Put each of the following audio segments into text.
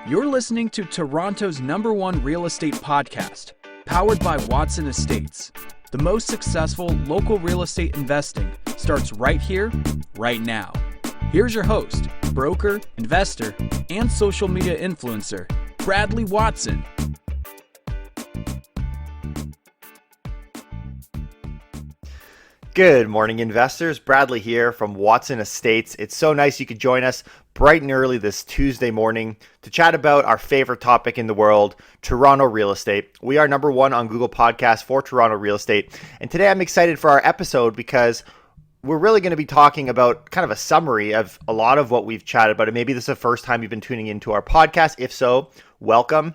You're listening to Toronto's #1 real estate podcast, powered by Watson Estates. The most successful local real estate investing starts right here, right now. Here's your host, broker, investor, and social media influencer, Bradley Watson. Good morning, investors. Bradley here from Watson Estates. It's so nice you could join us bright and early this Tuesday morning to chat about our favorite topic in the world, Toronto real estate. We are #1 on Google Podcasts for Toronto real estate. And today I'm excited for our episode because we're really going to be talking about kind of a summary of a lot of what we've chatted about. And maybe this is the first time you've been tuning into our podcast. If so, welcome.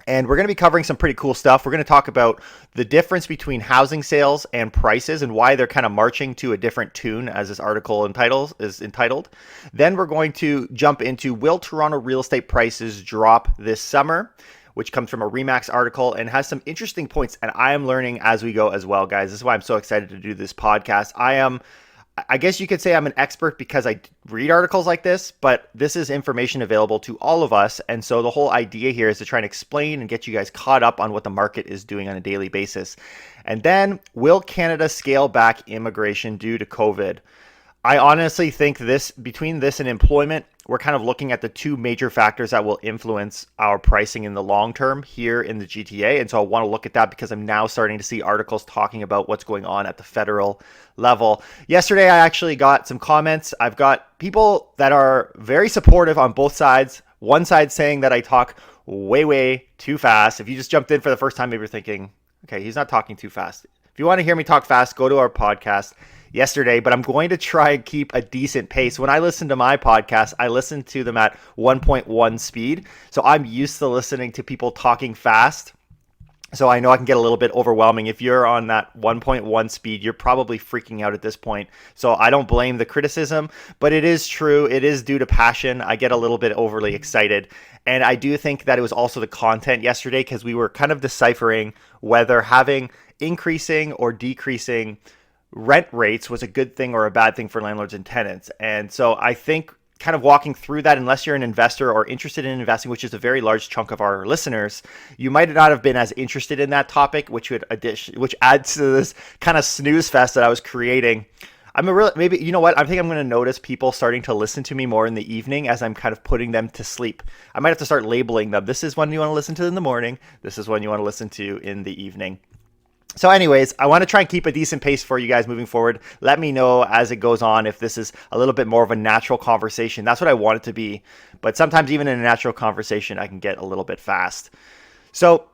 And we're going to be covering some pretty cool stuff. We're going to talk about the difference between housing sales and prices and why they're kind of marching to a different tune, as this article is entitled. Then we're going to jump into, will Toronto real estate prices drop this summer? Which comes from a Remax article and has some interesting points. And I am learning as we go as well, guys. This is why I'm so excited to do this podcast. I guess you could say I'm an expert because I read articles like this, but this is information available to all of us. And so the whole idea here is to try and explain and get you guys caught up on what the market is doing on a daily basis. And then, will Canada scale back immigration due to COVID? I honestly think between this and employment, we're kind of looking at the two major factors that will influence our pricing in the long term here in the GTA. And so I want to look at that because I'm now starting to see articles talking about what's going on at the federal level. Yesterday, I actually got some comments. I've got people that are very supportive on both sides. One side saying that I talk way too fast. If you just jumped in for the first time, maybe you're thinking, okay, he's not talking too fast. If you want to hear me talk fast, go to our podcast yesterday, but I'm going to try and keep a decent pace. When I listen to my podcast, I listen to them at 1.1 speed. So I'm used to listening to people talking fast. So I know I can get a little bit overwhelming. If you're on that 1.1 speed, you're probably freaking out at this point. So I don't blame the criticism, but it is true. It is due to passion. I get a little bit overly excited. And I do think that it was also the content yesterday because we were kind of deciphering whether having increasing or decreasing rent rates was a good thing or a bad thing for landlords and tenants. And so I think kind of walking through that, unless you're an investor or interested in investing, which is a very large chunk of our listeners, you might not have been as interested in that topic, which adds to this kind of snooze fest that I was creating. Maybe, you know what? I think I'm going to notice people starting to listen to me more in the evening as I'm kind of putting them to sleep. I might have to start labeling them. This is one you want to listen to in the morning. This is one you want to listen to in the evening. So anyways, I want to try and keep a decent pace for you guys moving forward. Let me know as it goes on if this is a little bit more of a natural conversation. That's what I want it to be. But sometimes even in a natural conversation, I can get a little bit fast. So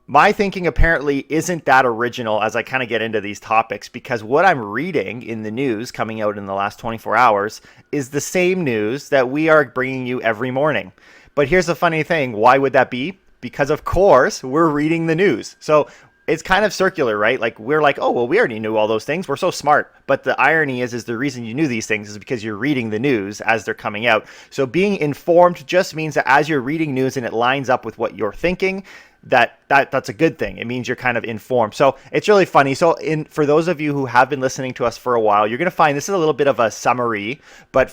my thinking apparently isn't that original as I kind of get into these topics, because what I'm reading in the news coming out in the last 24 hours is the same news that we are bringing you every morning. But here's the funny thing. Why would that be? Because of course, we're reading the news. So it's kind of circular, right? Like we're like, oh, well, we already knew all those things. We're so smart. But the irony is the reason you knew these things is because you're reading the news as they're coming out. So being informed just means that as you're reading news and it lines up with what you're thinking, that's a good thing. It means you're kind of informed. So it's really funny. So for those of you who have been listening to us for a while, you're going to find this is a little bit of a summary, but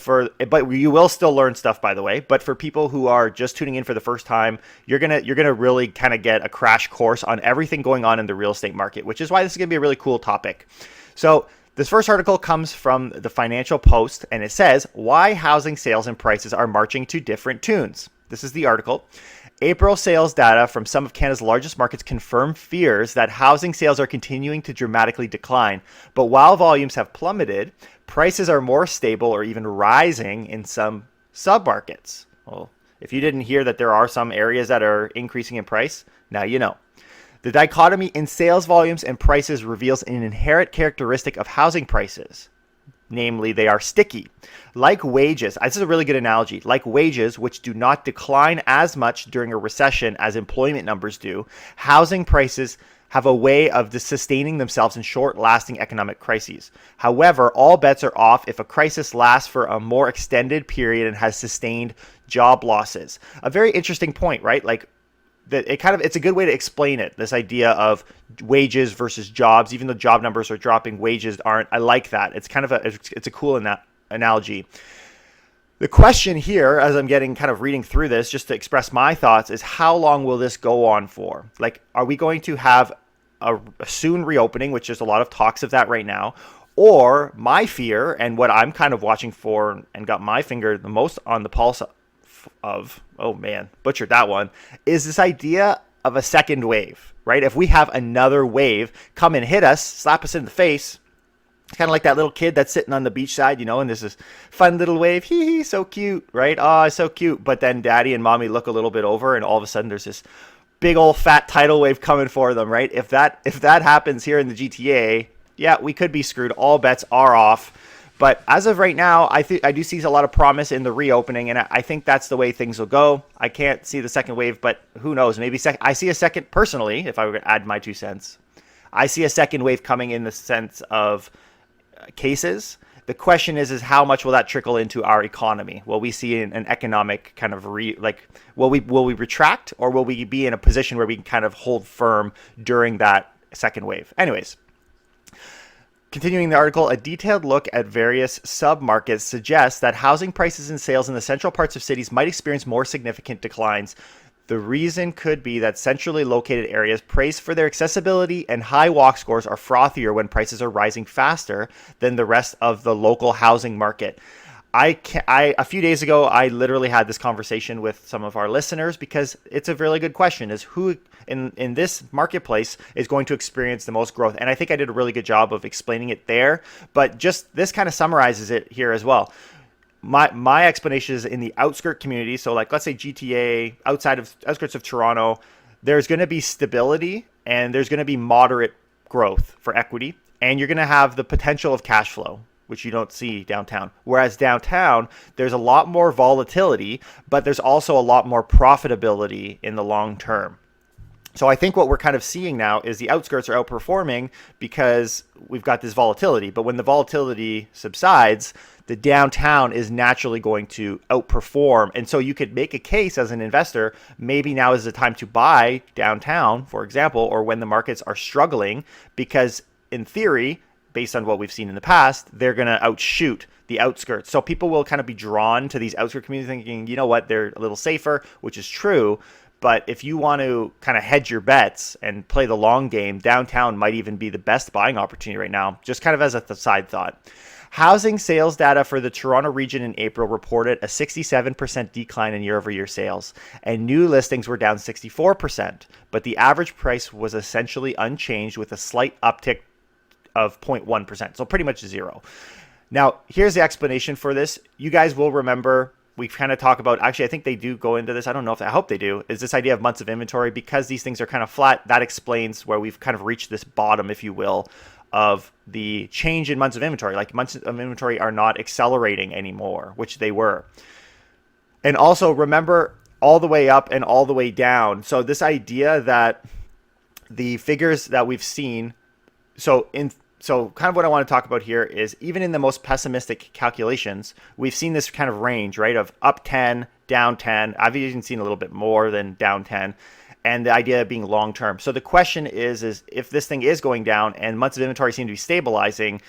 you will still learn stuff, by the way. But for people who are just tuning in for the first time, you're going to really kind of get a crash course on everything going on in the real estate market, which is why this is going to be a really cool topic. So this first article comes from the Financial Post, and it says, why housing sales and prices are marching to different tunes. This is the article. April sales data from some of Canada's largest markets confirm fears that housing sales are continuing to dramatically decline. But while volumes have plummeted, prices are more stable or even rising in some submarkets. Well, if you didn't hear that there are some areas that are increasing in price, now you know. The dichotomy in sales volumes and prices reveals an inherent characteristic of housing prices. Namely, they are sticky. Like wages, this is a really good analogy. Like wages, which do not decline as much during a recession as employment numbers do, housing prices have a way of sustaining themselves in short-lasting economic crises. However, all bets are off if a crisis lasts for a more extended period and has sustained job losses. A very interesting point, right? Like, it's a good way to explain it, this idea of wages versus jobs. Even though job numbers are dropping, wages aren't. I like that. It's kind of it's a cool analogy. The question here, as I'm getting kind of reading through this, just to express my thoughts, is how long will this go on for? Like, are we going to have a soon reopening, which there's a lot of talks of that right now? Or my fear, and what I'm kind of watching for and got my finger the most on the pulse of, oh man, butchered that one, is this idea of a second wave, right? If we have another wave come and hit us, slap us in the face, kind of like that little kid that's sitting on the beach side, and there's this fun little wave. Hee hee, so cute, right? Oh, so cute. But then daddy and mommy look a little bit over, and all of a sudden there's this big old fat tidal wave coming for them, right? If that happens here in the GTA, yeah, we could be screwed. All bets are off. But as of right now, I do see a lot of promise in the reopening, and I think that's the way things will go. I can't see the second wave, but who knows? Maybe I see a second, personally, if I were to add my 2 cents, I see a second wave coming in the sense of cases. The question is how much will that trickle into our economy? Will we see an economic kind of will we retract, or will we be in a position where we can kind of hold firm during that second wave? Anyways, continuing the article, a detailed look at various sub-markets suggests that housing prices and sales in the central parts of cities might experience more significant declines. The reason could be that centrally located areas praised for their accessibility and high walk scores are frothier when prices are rising faster than the rest of the local housing market. A few days ago, I literally had this conversation with some of our listeners because it's a really good question, is who in this marketplace is going to experience the most growth? And I think I did a really good job of explaining it there, but just this kind of summarizes it here as well. My explanation is in the outskirt community. So like, let's say GTA, outskirts of Toronto, there's going to be stability and there's going to be moderate growth for equity. And you're going to have the potential of cash flow, which you don't see downtown. Whereas downtown, there's a lot more volatility, but there's also a lot more profitability in the long term. So I think what we're kind of seeing now is the outskirts are outperforming because we've got this volatility. But when the volatility subsides, the downtown is naturally going to outperform. And so you could make a case as an investor, maybe now is the time to buy downtown, for example, or when the markets are struggling, because in theory, based on what we've seen in the past, they're going to outshoot the outskirts. So people will kind of be drawn to these outskirt communities thinking, you know what, they're a little safer, which is true. But if you want to kind of hedge your bets and play the long game, downtown might even be the best buying opportunity right now, just kind of as a side thought. Housing sales data for the Toronto region in April reported a 67% decline in year-over-year sales, and new listings were down 64%, but the average price was essentially unchanged with a slight uptick of 0.1%, so pretty much zero. Now, here's the explanation for this. You guys will remember we kind of talk about, actually, I think they do go into this. I don't know I hope they do, is this idea of months of inventory. Because these things are kind of flat, that explains where we've kind of reached this bottom, if you will, of the change in months of inventory. Like months of inventory are not accelerating anymore, which they were. And also remember all the way up and all the way down. So this idea that the figures that we've seen, so kind of what I want to talk about here is even in the most pessimistic calculations, we've seen this kind of range, right, of up 10, down 10. I've even seen a little bit more than down 10, and the idea of being long term. So the question is if this thing is going down and months of inventory seem to be stabilizing,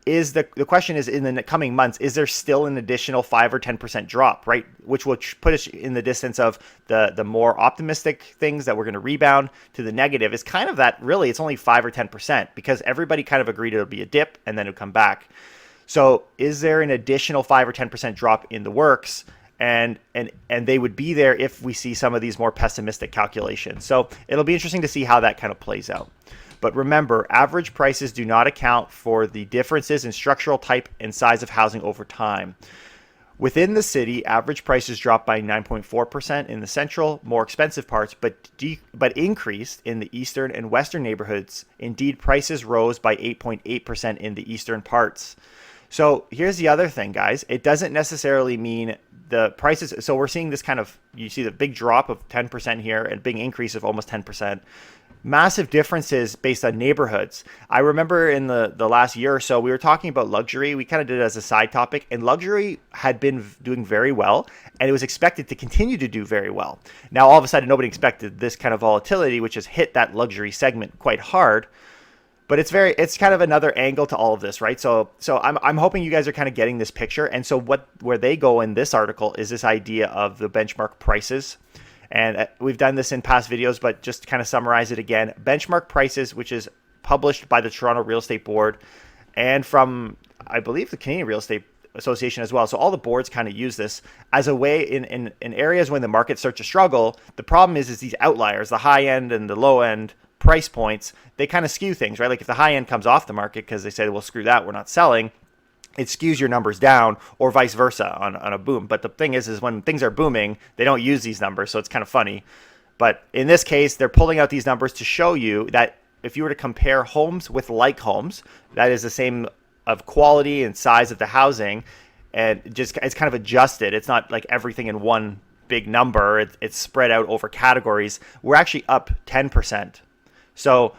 is the question is, in the coming months, is there still an additional 5 or 10% drop, right? Which will put us in the distance of the more optimistic things that we're going to rebound to the negative is kind of that, really, it's only 5 or 10% because everybody kind of agreed it'll be a dip and then it'll come back. So is there an additional 5 or 10% drop in the works? And they would be there if we see some of these more pessimistic calculations. So it'll be interesting to see how that kind of plays out. But remember, average prices do not account for the differences in structural type and size of housing over time. Within the city, average prices dropped by 9.4% in the central, more expensive parts, but increased in the eastern and western neighborhoods. Indeed, prices rose by 8.8% in the eastern parts. So here's the other thing, guys. It doesn't necessarily mean the prices. So we're seeing this kind of, you see the big drop of 10% here and big increase of almost 10%. Massive differences based on neighborhoods. I remember in the last year or so, we were talking about luxury. We kind of did it as a side topic, and luxury had been doing very well, and it was expected to continue to do very well. Now, all of a sudden, nobody expected this kind of volatility, which has hit that luxury segment quite hard. But it's kind of another angle to all of this, right? So I'm hoping you guys are kind of getting this picture. And so where they go in this article is this idea of the benchmark prices. And we've done this in past videos, but just to kind of summarize it again, benchmark prices, which is published by the Toronto Real Estate Board and from, I believe, the Canadian Real Estate Association as well. So all the boards kind of use this as a way in areas when the market starts to struggle. The problem is these outliers, the high end and the low end price points, they kind of skew things, right? Like if the high end comes off the market because they say, well, screw that, we're not selling, it skews your numbers down, or vice versa on a boom. But the thing is when things are booming, they don't use these numbers. So it's kind of funny. But in this case, they're pulling out these numbers to show you that if you were to compare homes with like homes, that is the same of quality and size of the housing, and just it's kind of adjusted. It's not like everything in one big number. It's spread out over categories. We're actually up 10%. So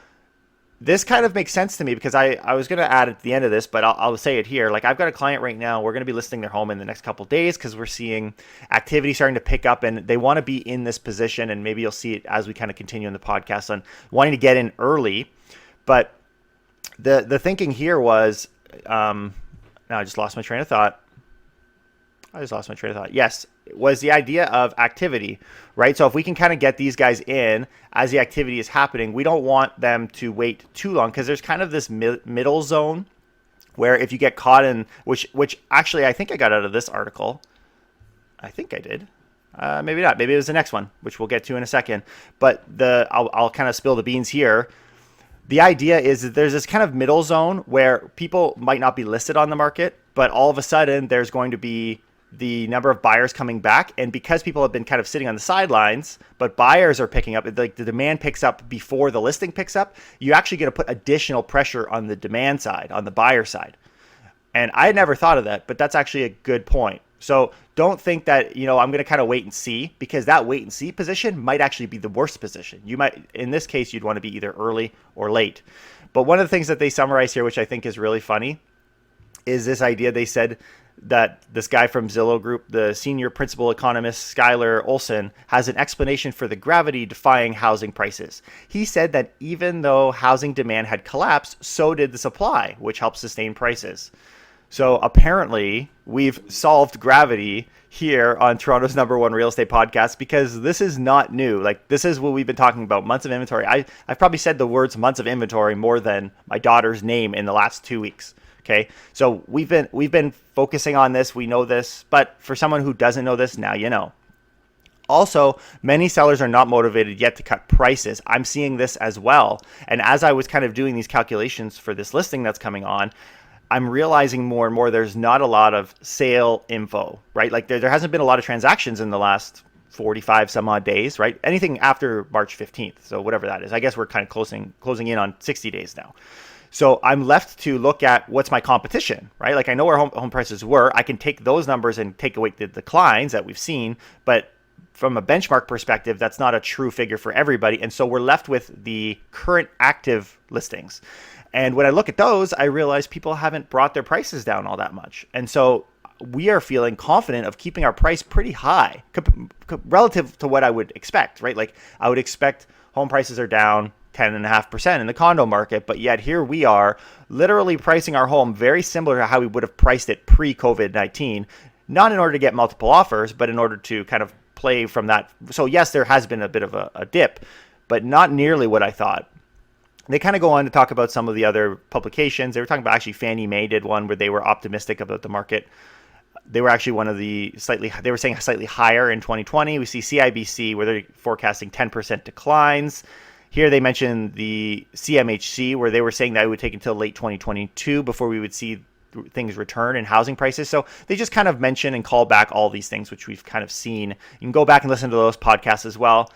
this kind of makes sense to me because I was going to add it at the end of this, but I'll say it here. Like I've got a client right now. We're going to be listing their home in the next couple of days because we're seeing activity starting to pick up, and they want to be in this position. And maybe you'll see it as we kind of continue in the podcast on wanting to get in early. But the thinking here was, now I just lost my train of thought. Yes, was the idea of activity, right? So if we can kind of get these guys in as the activity is happening, we don't want them to wait too long because there's kind of this middle zone where if you get caught in, which actually I think I got out of this article. I think I did. Maybe not. Maybe it was the next one, which we'll get to in a second. But I'll kind of spill the beans here. The idea is that there's this kind of middle zone where people might not be listed on the market, but all of a sudden there's going to be the number of buyers coming back. And because people have been kind of sitting on the sidelines, but buyers are picking up, like the demand picks up before the listing picks up, you actually get to put additional pressure on the demand side, on the buyer side. And I had never thought of that, but that's actually a good point. So don't think that, I'm going to kind of wait and see, because that wait and see position might actually be the worst position. You might, in this case, you'd want to be either early or late. But one of the things that they summarize here, which I think is really funny, is this idea. They said that this guy from Zillow Group, the senior principal economist, Skylar Olson, has an explanation for the gravity defying housing prices. He said that even though housing demand had collapsed, so did the supply, which helps sustain prices. So apparently we've solved gravity here on Toronto's #1 real estate podcast, because this is not new. Like, this is what we've been talking about, months of inventory. I've probably said the words months of inventory more than my daughter's name in the last 2 weeks. Okay, so we've been focusing on this. We know this, but for someone who doesn't know this, now you know. Also, many sellers are not motivated yet to cut prices. I'm seeing this as well. And as I was kind of doing these calculations for this listing that's coming on, I'm realizing more and more there's not a lot of sale info, right? Like there hasn't been a lot of transactions in the last 45 some odd days, right? Anything after March 15th. So whatever that is, I guess we're kind of closing in on 60 days now. So I'm left to look at what's my competition, right? Like I know where home prices were. I can take those numbers and take away the declines that we've seen, but from a benchmark perspective, that's not a true figure for everybody. And so we're left with the current active listings. And when I look at those, I realize people haven't brought their prices down all that much. And so we are feeling confident of keeping our price pretty high relative to what I would expect, right? Like I would expect home prices are down 10.5% in the condo market, but yet here we are literally pricing our home very similar to how we would have priced it pre-COVID-19, not in order to get multiple offers, but in order to kind of play from that. So yes, there has been a bit of a dip, but not nearly what I thought. They kind of go on to talk about some of the other publications. They were talking about, actually Fannie Mae did one where they were optimistic about the market. They were actually they were saying slightly higher in 2020. We see CIBC where they're forecasting 10% declines. Here they mentioned the CMHC where they were saying that it would take until late 2022 before we would see things return in housing prices. So they just kind of mention and call back all these things, which we've kind of seen. You can go back and listen to those podcasts as well.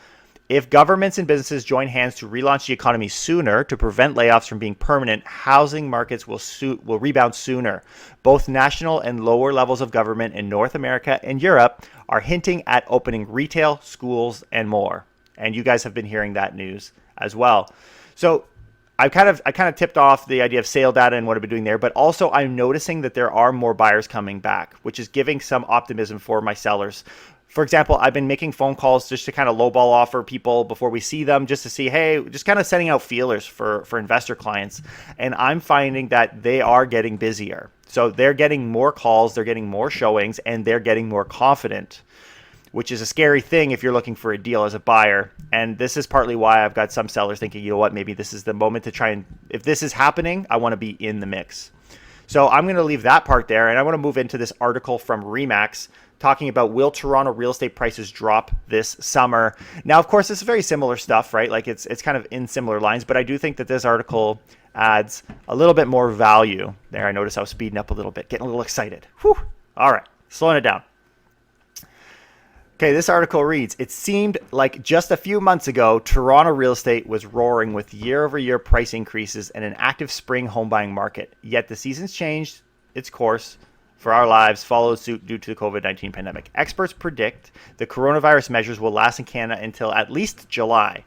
If governments and businesses join hands to relaunch the economy sooner to prevent layoffs from being permanent, housing markets will rebound sooner. Both national and lower levels of government in North America and Europe are hinting at opening retail, schools, and more. And you guys have been hearing that news as well. So I kind of tipped off the idea of sale data and what I've been doing there, but also I'm noticing that there are more buyers coming back, which is giving some optimism for my sellers. For example, I've been making phone calls just to kind of lowball offer people before we see them, just to see, hey, just kind of sending out feelers for investor clients. And I'm finding that they are getting busier. So they're getting more calls, they're getting more showings, and they're getting more confident, which is a scary thing if you're looking for a deal as a buyer. And this is partly why I've got some sellers thinking, you know what, maybe this is the moment to try and, if this is happening, I want to be in the mix. So I'm going to leave that part there, and I want to move into this article from Remax talking about, will Toronto real estate prices drop this summer? Now, of course, it's very similar stuff, right? Like it's kind of in similar lines, but I do think that this article adds a little bit more value. There, I noticed I was speeding up a little bit, getting a little excited. Whew. All right, slowing it down. Okay, this article reads, it seemed like just a few months ago, Toronto real estate was roaring with year-over-year price increases and an active spring home buying market. Yet the season's changed its course for our lives, followed suit due to the COVID-19 pandemic. Experts predict the coronavirus measures will last in Canada until at least July.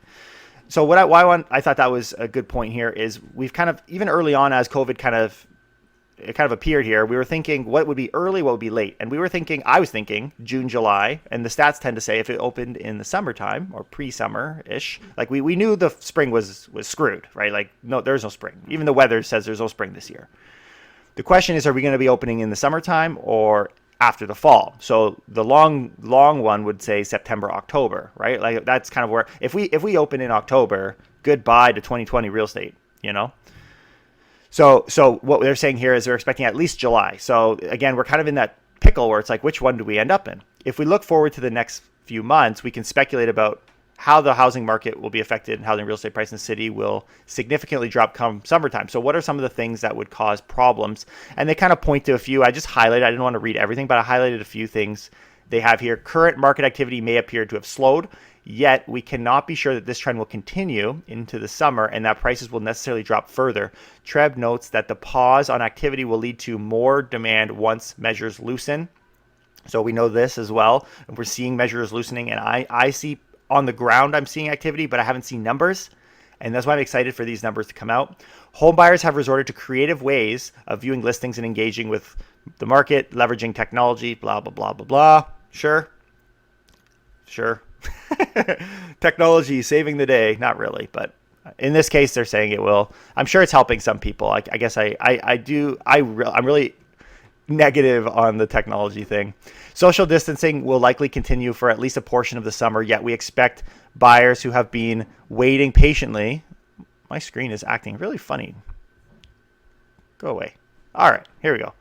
So I thought that was a good point here is we've kind of, even early on as COVID kind of appeared here, we were thinking what would be early, what would be late. And I was thinking June, July, and the stats tend to say if it opened in the summertime or pre-summer-ish, like we knew the spring was screwed, right? Like, no, there's no spring. Even the weather says there's no spring this year. The question is, are we going to be opening in the summertime or after the fall? So the long one would say September, October, right? Like that's kind of where, if we open in October, goodbye to 2020 real estate, you know? So what they're saying here is they're expecting at least July. So again, we're kind of in that pickle where it's like, which one do we end up in? If we look forward to the next few months, we can speculate about how the housing market will be affected and housing real estate price in the city will significantly drop come summertime. So what are some of the things that would cause problems? And they kind of point to a few. I just highlighted, I didn't want to read everything, but I highlighted a few things they have here. Current market activity may appear to have slowed, yet we cannot be sure that this trend will continue into the summer and that prices will necessarily drop further. TREB notes that the pause on activity will lead to more demand once measures loosen. So we know this as well. We're seeing measures loosening, and I see on the ground, I'm seeing activity, but I haven't seen numbers. And that's why I'm excited for these numbers to come out. Home buyers have resorted to creative ways of viewing listings and engaging with the market, leveraging technology, blah, blah, blah, blah, blah. Sure. Technology saving the day. Not really, but in this case, they're saying it will. I'm sure it's helping some people. I guess I'm really negative on the technology thing. Social distancing will likely continue for at least a portion of the summer, yet we expect buyers who have been waiting patiently. My screen is acting really funny. Go away. All right, here we go.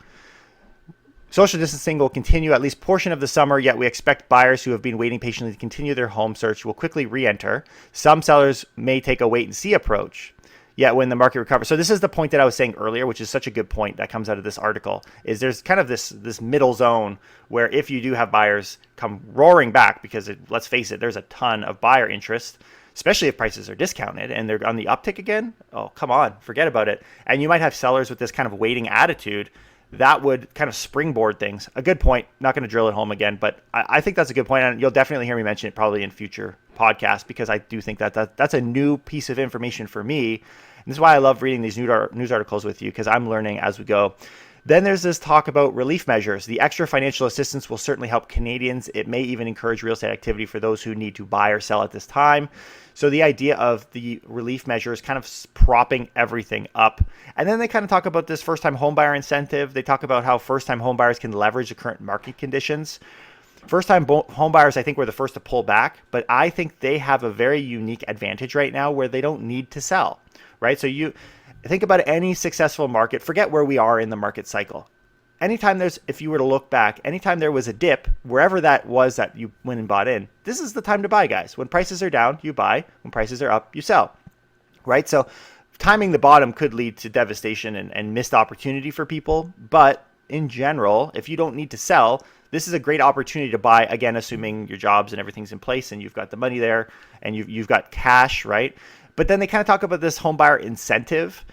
Social distancing will continue at least portion of the summer, yet we expect buyers who have been waiting patiently to continue their home search will quickly re-enter. Some sellers may take a wait-and-see approach. Yet when the market recovers. So this is the point that I was saying earlier, which is such a good point that comes out of this article, is there's kind of this middle zone where if you do have buyers come roaring back, because let's face it, there's a ton of buyer interest, especially if prices are discounted and they're on the uptick again. Oh, come on, forget about it. And you might have sellers with this kind of waiting attitude that would kind of springboard things. A good point. Not going to drill it home again, but I think that's a good point. And you'll definitely hear me mention it probably in future podcasts, because I do think that's a new piece of information for me. And this is why I love reading these news articles with you, because I'm learning as we go. Then there's this talk about relief measures. The extra financial assistance will certainly help Canadians. It may even encourage real estate activity for those who need to buy or sell at this time. So the idea of the relief measures kind of propping everything up. And then they kind of talk about this first-time homebuyer incentive. They talk about how first-time homebuyers can leverage the current market conditions. First-time homebuyers, I think, were the first to pull back, but I think they have a very unique advantage right now where they don't need to sell, right? So you think about any successful market, forget where we are in the market cycle. If you were to look back, anytime there was a dip, wherever that was that you went and bought in, this is the time to buy, guys. When prices are down, you buy. When prices are up, you sell, right? So timing the bottom could lead to devastation and missed opportunity for people. But in general, if you don't need to sell, this is a great opportunity to buy, again, assuming your jobs and everything's in place and you've got the money there and you've got cash, right? But then they kind of talk about this homebuyer incentive.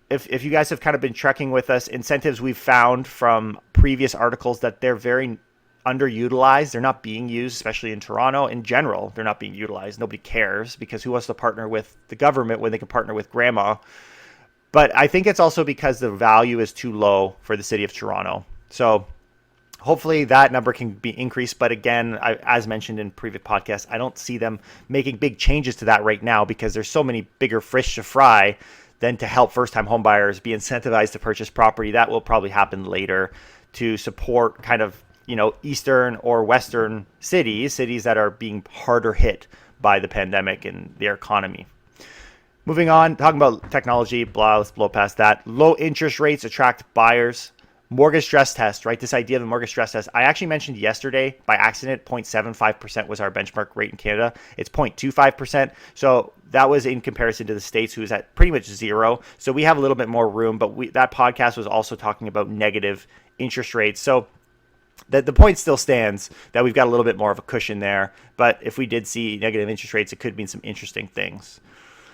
If you guys have kind of been trekking with us, incentives we've found from previous articles that they're very underutilized. They're not being used, especially in Toronto. In general, they're not being utilized. Nobody cares, because who wants to partner with the government when they can partner with grandma? But I think it's also because the value is too low for the city of Toronto. So Hopefully that number can be increased. But again, as mentioned in previous podcasts, I don't see them making big changes to that right now because there's so many bigger fish to fry than to help first-time homebuyers be incentivized to purchase property. That will probably happen later to support kind of, eastern or western cities that are being harder hit by the pandemic and their economy. Moving on, talking about technology, let's blow past that. Low interest rates attract buyers. Mortgage stress test, right? This idea of the mortgage stress test. I actually mentioned yesterday by accident 0.75% was our benchmark rate in Canada. It's 0.25%. So that was in comparison to the States, who is at pretty much zero. So we have a little bit more room, but that podcast was also talking about negative interest rates. So the point still stands that we've got a little bit more of a cushion there. But if we did see negative interest rates, it could mean some interesting things.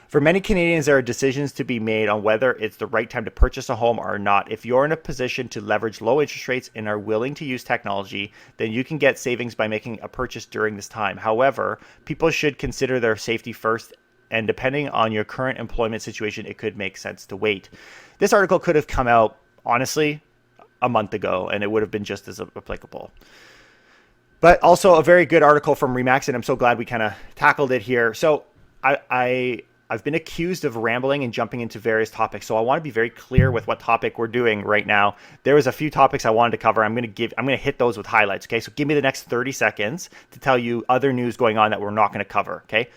For many Canadians, there are decisions to be made on whether it's the right time to purchase a home or not. If you're in a position to leverage low interest rates and are willing to use technology, then you can get savings by making a purchase during this time. However, people should consider their safety first, and depending on your current employment situation, it could make sense to wait. This article could have come out, honestly, a month ago, and it would have been just as applicable. But also a very good article from Remax, and I'm so glad we kind of tackled it here. So I've been accused of rambling and jumping into various topics, so I want to be very clear with what topic we're doing right now. There was a few topics I wanted to cover. I'm going to hit those with highlights, okay? So give me the next 30 seconds to tell you other news going on that we're not going to cover, okay?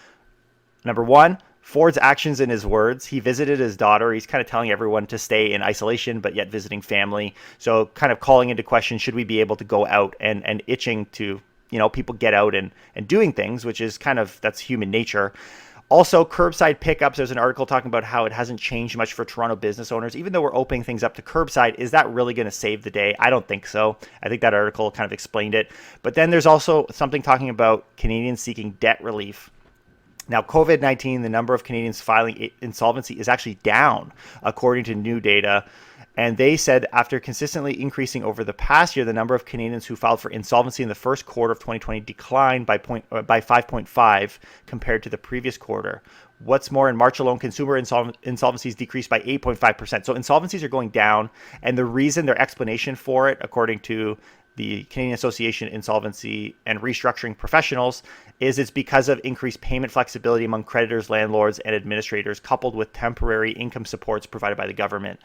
Number one, Ford's actions and his words. He visited his daughter. He's kind of telling everyone to stay in isolation, but yet visiting family. So kind of calling into question, should we be able to go out and itching to, people get out and doing things, which is that's human nature. Also, curbside pickups. There's an article talking about how it hasn't changed much for Toronto business owners. Even though we're opening things up to curbside, is that really going to save the day? I don't think so. I think that article kind of explained it. But then there's also something talking about Canadians seeking debt relief. Now, COVID-19, the number of Canadians filing insolvency is actually down, according to new data. And they said after consistently increasing over the past year, the number of Canadians who filed for insolvency in the first quarter of 2020 declined by 5.5 compared to the previous quarter. What's more, in March alone, consumer insolvencies decreased by 8.5%. So insolvencies are going down. And the reason, their explanation for it, according to the Canadian Association of Insolvency and Restructuring Professionals, is it's because of increased payment flexibility among creditors, landlords, and administrators, coupled with temporary income supports provided by the government.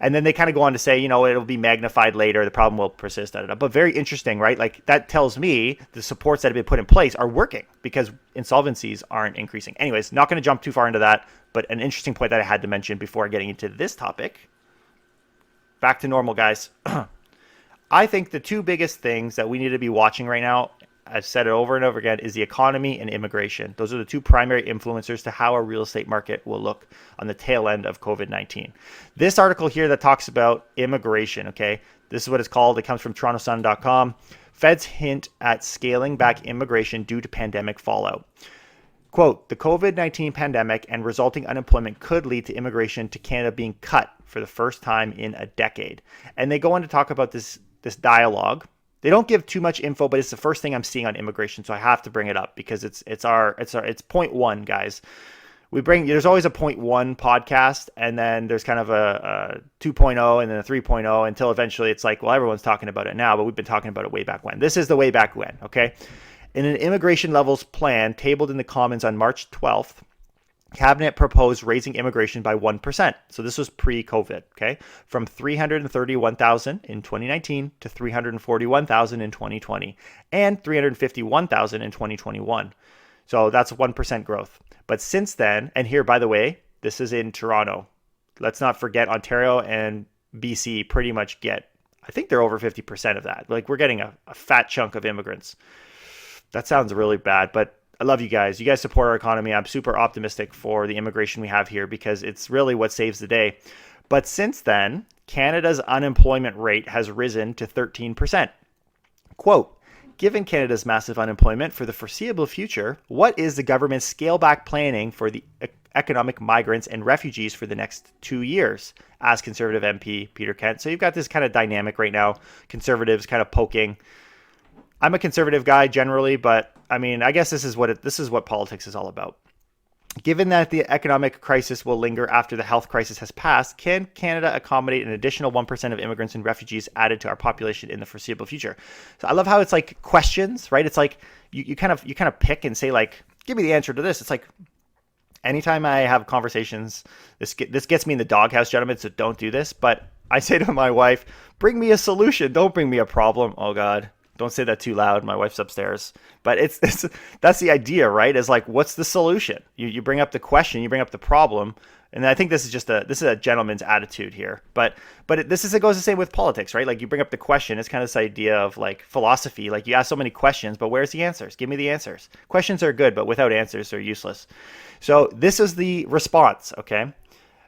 And then they kind of go on to say, it'll be magnified later. The problem will persist. But very interesting, right? Like that tells me the supports that have been put in place are working because insolvencies aren't increasing. Anyways, not going to jump too far into that, but an interesting point that I had to mention before getting into this topic. Back to normal, guys. I think the two biggest things that we need to be watching right now, I've said it over and over again, is the economy and immigration. Those are the two primary influencers to how our real estate market will look on the tail end of COVID-19. This article here that talks about immigration, okay, this is what it's called. It comes from TorontoSun.com. Feds hint at scaling back immigration due to pandemic fallout. Quote, the COVID-19 pandemic and resulting unemployment could lead to immigration to Canada being cut for the first time in a decade. And they go on to talk about this dialogue. They don't give too much info, but it's the first thing I'm seeing on immigration, so I have to bring it up because it's point one, guys. There's always a point one podcast, and then there's kind of a 2.0 and then a 3.0 until eventually it's like, well, everyone's talking about it now, but we've been talking about it way back when. This is the way back when, okay? In an immigration levels plan tabled in the Commons on March 12th, Cabinet proposed raising immigration by 1%. So this was pre-COVID, okay? From 331,000 in 2019 to 341,000 in 2020 and 351,000 in 2021. So that's 1% growth. But since then, and here, by the way, this is in Toronto. Let's not forget Ontario and BC pretty much I think they're over 50% of that. Like we're getting a fat chunk of immigrants. That sounds really bad, but I love you guys. You guys support our economy. I'm super optimistic for the immigration we have here because it's really what saves the day. But since then, Canada's unemployment rate has risen to 13%. Quote, given Canada's massive unemployment for the foreseeable future, what is the government's scale-back planning for the economic migrants and refugees for the next 2 years? Asked Conservative MP Peter Kent. So you've got this kind of dynamic right now. Conservatives kind of poking. I'm a conservative guy generally, but I mean, I guess this is what politics is all about. Given that the economic crisis will linger after the health crisis has passed, can Canada accommodate an additional 1% of immigrants and refugees added to our population in the foreseeable future? So I love how it's like questions, right? It's like you kind of pick and say like, give me the answer to this. It's like anytime I have conversations, this gets me in the doghouse, gentlemen, so don't do this. But I say to my wife, bring me a solution. Don't bring me a problem. Oh God. Don't say that too loud. My wife's upstairs. But it's that's the idea, right? Is like, what's the solution? You bring up the question, you bring up the problem, and I think this is a gentleman's attitude here. But it goes the same with politics, right? Like you bring up the question. It's kind of this idea of like philosophy. Like you ask so many questions, but where's the answers? Give me the answers. Questions are good, but without answers, they're useless. So this is the response. Okay.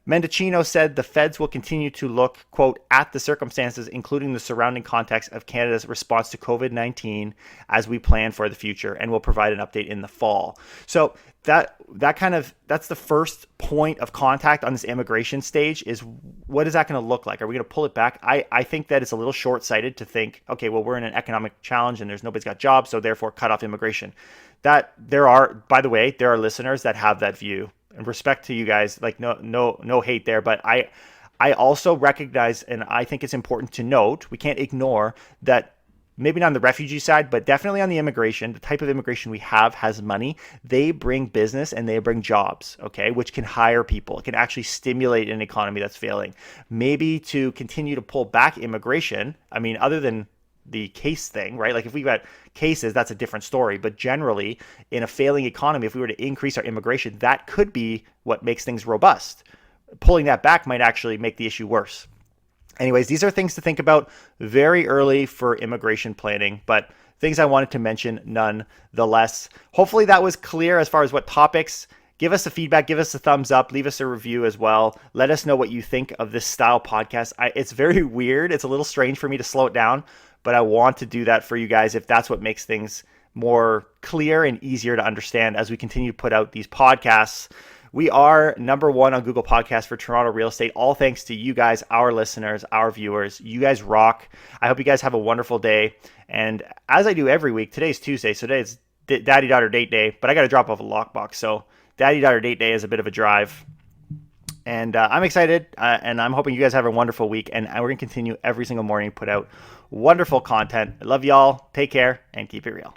Mendicino said the feds will continue to look, quote, at the circumstances, including the surrounding context of Canada's response to COVID-19 as we plan for the future, and will provide an update in the fall. So that's the first point of contact on this immigration stage is what is that going to look like? Are we going to pull it back? I think that it's a little short-sighted to think, okay, well, we're in an economic challenge and nobody's got jobs, so therefore cut off immigration. By the way, there are listeners that have that view. And respect to you guys, like no hate there, but I also recognize, and I think it's important to note, we can't ignore that maybe not on the refugee side, but definitely on the immigration, the type of immigration we have has money. They bring business and they bring jobs, okay, which can hire people. It can actually stimulate an economy that's failing. Maybe to continue to pull back immigration, I mean, other than the case thing, right? Like if we got cases, that's a different story. But generally, in a failing economy, if we were to increase our immigration, that could be what makes things robust. Pulling that back might actually make the issue worse. Anyways, these are things to think about very early for immigration planning, but things I wanted to mention nonetheless. Hopefully that was clear as far as what topics. Give us a feedback, give us a thumbs up, leave us a review as well. Let us know what you think of this style podcast. It's very weird. It's a little strange for me to slow it down, but I want to do that for you guys if that's what makes things more clear and easier to understand as we continue to put out these podcasts. We are number one on Google Podcasts for Toronto real estate, all thanks to you guys, our listeners, our viewers. You guys rock. I hope you guys have a wonderful day. And as I do every week, today's Tuesday, so today is daddy-daughter date day, but I got to drop off a lockbox. So daddy-daughter date day is a bit of a drive. And I'm excited, and I'm hoping you guys have a wonderful week. And we're going to continue every single morning to put out wonderful content. I love y'all. Take care and keep it real.